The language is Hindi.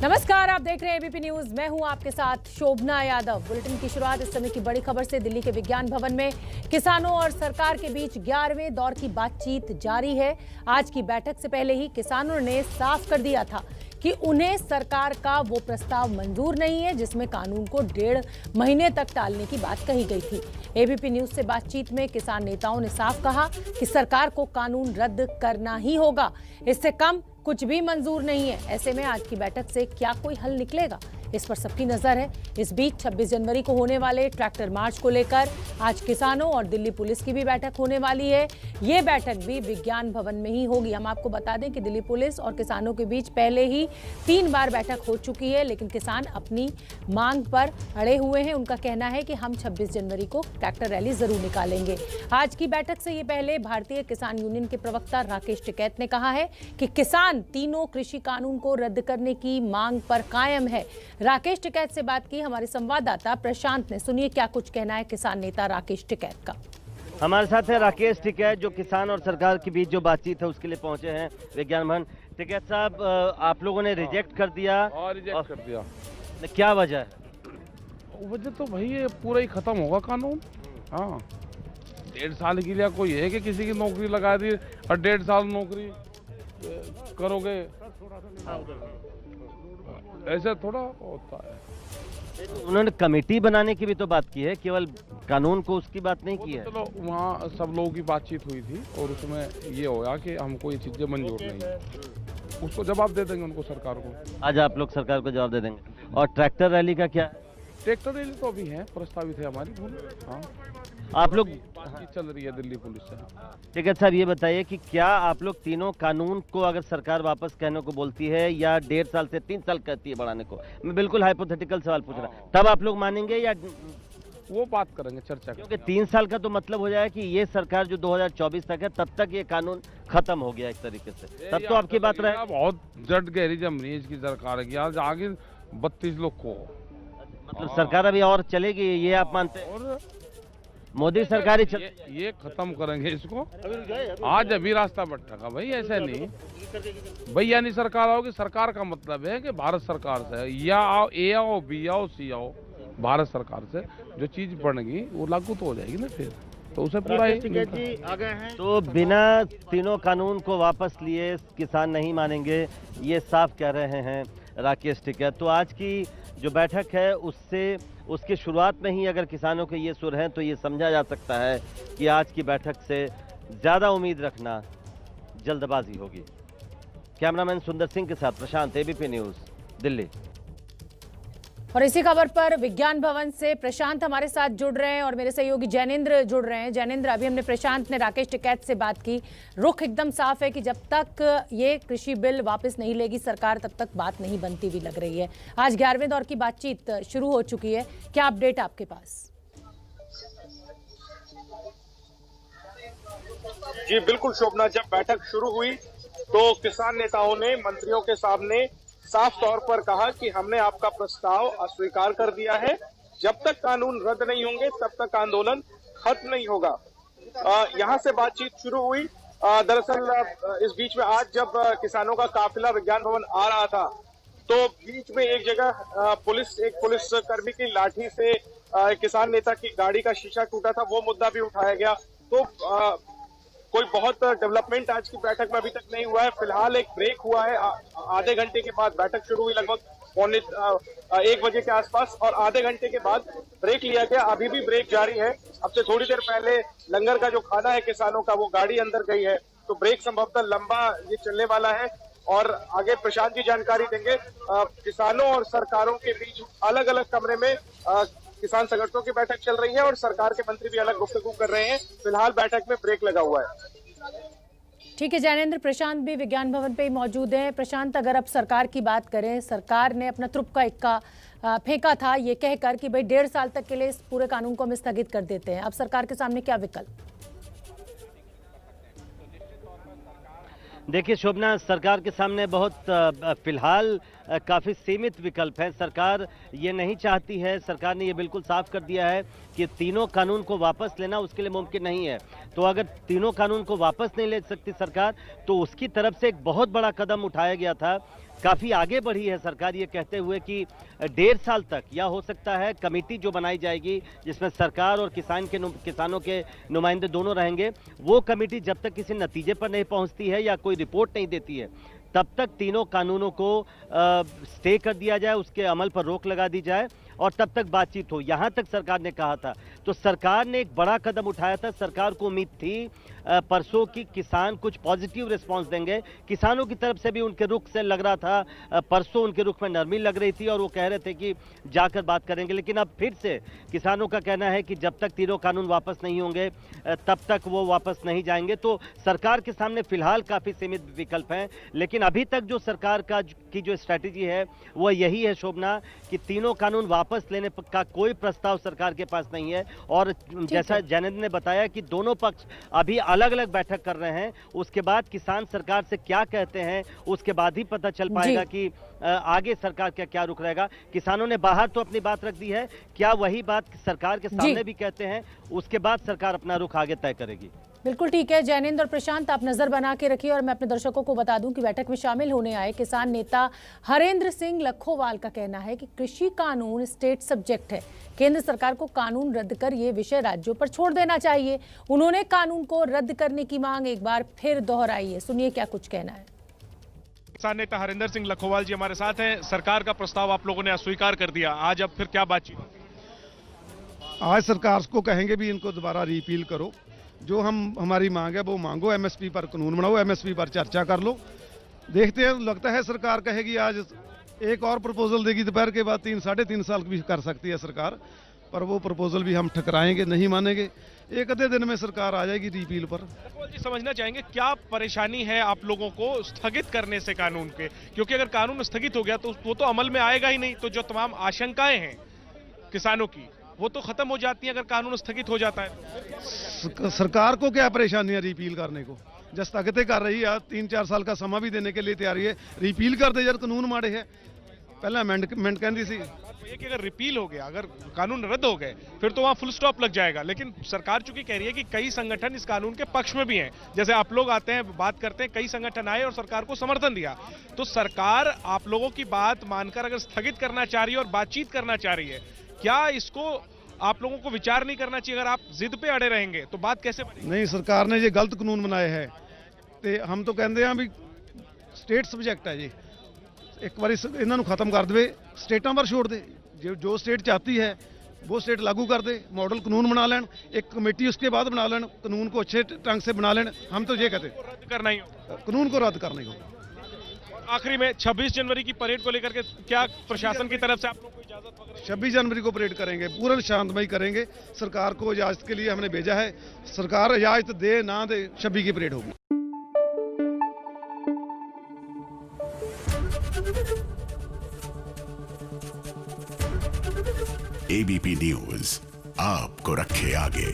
नमस्कार, आप देख रहे हैं एबीपी न्यूज। मैं हूं आपके साथ शोभना यादव। बुलेटिन की शुरुआत इस समय की बड़ी खबर से। दिल्ली के विज्ञान भवन में किसानों और सरकार के बीच 11वें दौर की बातचीत जारी है। आज की बैठक से पहले ही किसानों ने साफ कर दिया था कि उन्हें सरकार का वो प्रस्ताव मंजूर नहीं है जिसमें कानून को 1.5 महीने तक टालने की बात कही गई थी। एबीपी न्यूज से बातचीत में किसान नेताओं ने साफ कहा कि सरकार को कानून रद्द करना ही होगा, इससे कम कुछ भी मंजूर नहीं है। ऐसे में आज की बैठक से क्या कोई हल निकलेगा, इस पर सबकी नजर है। इस बीच 26 जनवरी को होने वाले ट्रैक्टर मार्च को लेकर आज किसानों और दिल्ली पुलिस की भी बैठक होने वाली है। ये बैठक भी विज्ञान भवन में ही होगी। हम आपको बता दें कि दिल्ली पुलिस और किसानों के बीच पहले ही 3 बार बैठक हो चुकी है, लेकिन किसान अपनी मांग पर अड़े हुए हैं। उनका कहना है कि हम 26 जनवरी को ट्रैक्टर रैली जरूर निकालेंगे। आज की बैठक से ये पहले भारतीय किसान यूनियन के प्रवक्ता राकेश टिकैत ने कहा है कि किसान तीनों कृषि कानून को रद्द करने की मांग पर कायम है। राकेश टिकैत से बात की हमारे संवाददाता प्रशांत ने। सुनिए क्या कुछ कहना है किसान नेता राकेश टिकैत का। हमारे साथ है राकेश टिकैत, जो किसान और सरकार के बीच जो बातचीत है उसके लिए पहुंचे हैं विज्ञान भवन। टिकैत साहब, आप लोगों ने रिजेक्ट कर दिया। रिजेक्ट कर दिया। क्या वजह है? वजह तो भाई ये पूरा ही खत्म होगा कानून। हाँ, 1.5 साल के लिए कोई है कि किसी की नौकरी लगा दी और 1.5 साल नौकरी करोगे, ऐसे थोड़ा होता है। उन्होंने कमेटी बनाने की भी तो बात की है, केवल कानून को उसकी बात नहीं की है। चलो, वहाँ सब लोगों की बातचीत हुई थी और उसमें ये होया कि हमको ये चीजें मंजूर नहीं है, उसको जवाब दे देंगे उनको, सरकार को। आज आप लोग सरकार को जवाब दे देंगे। और ट्रैक्टर रैली का क्या? ट्रैक्टर रैली तो अभी है, प्रस्तावित है हमारी। हाँ, आप लोग बातचीत चल रही है दिल्ली पुलिस से। टिकैत साहब, ये बताइए कि क्या आप लोग तीनों कानून को अगर सरकार वापस कहने को बोलती है या 1.5 साल से 3 साल कहती है बढ़ाने को, मैं बिल्कुल हाइपोथेटिकल सवाल पूछ रहा हूँ, तब आप लोग मानेंगे या वो बात करेंगे, चर्चा क्योंकि 3 साल का तो मतलब हो जाए कि ये सरकार जो 2024 तक है तब तक ये कानून खत्म हो गया एक तरीके से, तब तो आपकी बात रहे। बहुत जट गहरी जमनी इसकी सरकार है कि आज आगे 32 लोग को, मतलब सरकार अभी और चलेगी, ये आप मानते हैं? और मोदी सरकार ही ये खत्म करेंगे इसको। आज अभी रास्ता भटका भाई, ऐसा नहीं भाई। यानी सरकार आओगी, सरकार का मतलब है कि भारत सरकार से या आओ, ए आओ, बी आओ, सी आओ, भारत सरकार से जो चीज बनेगी वो लागू तो हो जाएगी ना, फिर तो उसे पूरा आ गए हैं। तो बिना तीनों कानून को वापस लिए किसान नहीं मानेंगे, ये साफ कह रहे हैं राकेश टिकैत। तो आज की जो बैठक है उसकी शुरुआत में ही अगर किसानों के ये सुर हैं तो ये समझा जा सकता है कि आज की बैठक से ज़्यादा उम्मीद रखना जल्दबाजी होगी। कैमरामैन सुंदर सिंह के साथ प्रशांत, एबीपी न्यूज़, दिल्ली। और इसी खबर पर विज्ञान भवन से प्रशांत हमारे साथ जुड़ रहे हैं और मेरे सहयोगी जैनेंद्र जुड़ रहे हैं। जैनेंद्र, अभी हमने प्रशांत ने राकेश टिकैत से बात की, रुख एकदम साफ है कि जब तक ये कृषि बिल वापस नहीं लेगी सरकार तब तक बात नहीं बनती हुई लग रही है। आज 11वें दौर की बातचीत शुरू हो चुकी है, क्या अपडेट आपके पास? जी बिल्कुल शोभना, जब बैठक शुरू हुई तो किसान नेताओं ने मंत्रियों के सामने साफ तौर पर कहा कि हमने आपका प्रस्ताव अस्वीकार कर दिया है। जब तक कानून रद्द नहीं होंगे तब तक आंदोलन खत्म नहीं होगा। यहां से बातचीत शुरू हुई। दरअसल इस बीच में आज जब किसानों का काफिला विज्ञान भवन आ रहा था तो बीच में एक जगह एक पुलिस कर्मी की लाठी से किसान नेता की गाड़ी का शीशा टूटा था, वो मुद्दा भी उठाया गया। तो कोई बहुत डेवलपमेंट आज की बैठक में अभी तक नहीं हुआ है। फिलहाल एक ब्रेक हुआ है, आधे घंटे के बाद बैठक शुरू हुई, लगभग 1 बजे के आसपास, और आधे घंटे के बाद ब्रेक लिया गया। अभी भी ब्रेक जारी है। अब से थोड़ी देर पहले लंगर का जो खाना है किसानों का, वो गाड़ी अंदर गई है, तो ब्रेक संभवतः लंबा ये चलने वाला है। और आगे प्रशांत जी जानकारी देंगे। किसानों और सरकारों के बीच अलग अलग कमरे में किसान संगठनों की बैठक चल रही है और सरकार के मंत्री भी अलग गुफ्तगू कर रहे हैं। फिलहाल बैठक में ब्रेक लगा हुआ है। ठीक है जैनेंद्र, प्रशांत भी विज्ञान भवन पे ही मौजूद है। प्रशांत, अगर अब सरकार की बात करें, सरकार ने अपना तुरुप का इक्का फेंका था ये कहकर कि भाई 1.5 साल तक के लिए इस पूरे कानून को हम स्थगित कर देते हैं। अब सरकार के सामने क्या विकल्प? देखिए शोभना, सरकार के सामने बहुत फिलहाल काफ़ी सीमित विकल्प है। सरकार ये नहीं चाहती है, सरकार ने ये बिल्कुल साफ कर दिया है कि तीनों कानून को वापस लेना उसके लिए मुमकिन नहीं है। तो अगर तीनों कानून को वापस नहीं ले सकती सरकार, तो उसकी तरफ से एक बहुत बड़ा कदम उठाया गया था काफ़ी आगे बढ़ी है सरकार, ये कहते हुए कि 1.5 साल तक या हो सकता है कमेटी जो बनाई जाएगी जिसमें सरकार और किसानों के नुमाइंदे दोनों रहेंगे, वो कमेटी जब तक किसी नतीजे पर नहीं पहुंचती है या कोई रिपोर्ट नहीं देती है तब तक तीनों कानूनों को स्टे कर दिया जाए, उसके अमल पर रोक लगा दी जाए और तब तक बातचीत हो, यहाँ तक सरकार ने कहा था। तो सरकार ने एक बड़ा कदम उठाया था। सरकार को उम्मीद थी परसों की किसान कुछ पॉजिटिव रिस्पांस देंगे। किसानों की तरफ से भी उनके रुख से लग रहा था, परसों उनके रुख में नरमी लग रही थी और वो कह रहे थे कि जाकर बात करेंगे। लेकिन अब फिर से किसानों का कहना है कि जब तक तीनों कानून वापस नहीं होंगे तब तक वो वापस नहीं जाएंगे। तो सरकार के सामने फिलहाल काफ़ी सीमित विकल्प हैं, लेकिन अभी तक जो सरकार की जो स्ट्रैटेजी है वो यही है शोभना कि तीनों कानून वापस लेने का कोई प्रस्ताव सरकार के पास नहीं है। और जैसा जैनेंद्र ने बताया कि दोनों पक्ष अभी अलग अलग बैठक कर रहे हैं, उसके बाद किसान सरकार से क्या कहते हैं उसके बाद ही पता चल पाएगा कि आगे सरकार का क्या रुख रहेगा। किसानों ने बाहर तो अपनी बात रख दी है, क्या वही बात सरकार के सामने भी कहते हैं, उसके बाद सरकार अपना रुख आगे तय करेगी। बिल्कुल ठीक है जैनेंद्र और प्रशांत, आप नजर बना के रखिए। और मैं अपने दर्शकों को बता दूं कि बैठक में शामिल होने आए किसान नेता हरेंद्र सिंह लखोवाल का कहना है कि कृषि कानून स्टेट सब्जेक्ट है, केंद्र सरकार को कानून रद्द कर ये विषय राज्यों पर छोड़ देना चाहिए। उन्होंने कानून को रद्द करने की मांग एक बार फिर दोहराई है। सुनिए क्या कुछ कहना है। किसान नेता हरेंद्र सिंह लखोवाल जी हमारे साथ हैं। सरकार का प्रस्ताव आप लोगों ने अस्वीकार कर दिया, आज अब फिर क्या बातचीत? आज सरकार को कहेंगे भी इनको दोबारा रिपील करो, जो हमारी मांग है वो मांगो, एमएसपी पर कानून बनाओ, एमएसपी पर चर्चा कर लो। देखते हैं, लगता है सरकार कहेगी आज एक और प्रपोजल देगी, दोपहर के बाद 3-3.5 साल भी कर सकती है सरकार, पर वो प्रपोजल भी हम ठकराएंगे, नहीं मानेंगे। एक आधे दिन में सरकार आ जाएगी रिपील पर। समझना चाहेंगे क्या परेशानी है आप लोगों को स्थगित करने से कानून के, क्योंकि अगर कानून स्थगित हो गया तो वो तो अमल में आएगा ही नहीं। तो जो तमाम आशंकाएं हैं किसानों की वो तो खत्म हो जाती है अगर कानून स्थगित हो जाता है। सरकार को क्या परेशानी है रिपील करने को, जब स्थगित कर रही है 3-4 साल का समा भी देने के लिए तैयारी है, रिपील कर दे यार, कानून माड़े है। पहले अमेंडमेंट कहती सी कि अगर रिपील हो गया, अगर कानून रद्द हो गए फिर तो वहां फुल स्टॉप लग जाएगा। लेकिन सरकार चूंकि कह रही है कि कई संगठन इस कानून के पक्ष में भी हैं, जैसे आप लोग आते हैं बात करते हैं, कई संगठन आए और सरकार को समर्थन दिया, तो सरकार आप लोगों की बात मानकर अगर स्थगित करना चाह रही है और बातचीत करना चाह रही है, क्या इसको आप लोगों को विचार नहीं करना चाहिए? अगर आप जिद पे अड़े रहेंगे तो बात कैसे बनेगी? नहीं, सरकार ने ये गलत कानून बनाए है, तो हम तो कहते हैं भी स्टेट सब्जेक्ट है जी, एक बार इन्होंने खत्म कर दे, स्टेटा पर छोड़ दे, जो स्टेट चाहती है वो स्टेट लागू कर दे, मॉडल कानून बना लें, एक कमेटी उसके बाद बना लें, कानून को अच्छे ढंग से बना लें। हम तो ये कहते हैं रद्द करना ही, कानून को रद्द करने को। आखिरी में 26 जनवरी की परेड को लेकर के क्या प्रशासन की तरफ से आप लोग को इजाजत वगैरह? 26 जनवरी को परेड करेंगे, पूर्ण शांतमय करेंगे। सरकार को इजाजत के लिए हमने भेजा है, सरकार इजाजत दे ना दे 26 की परेड होगी। एबीपी न्यूज आपको रखे आगे।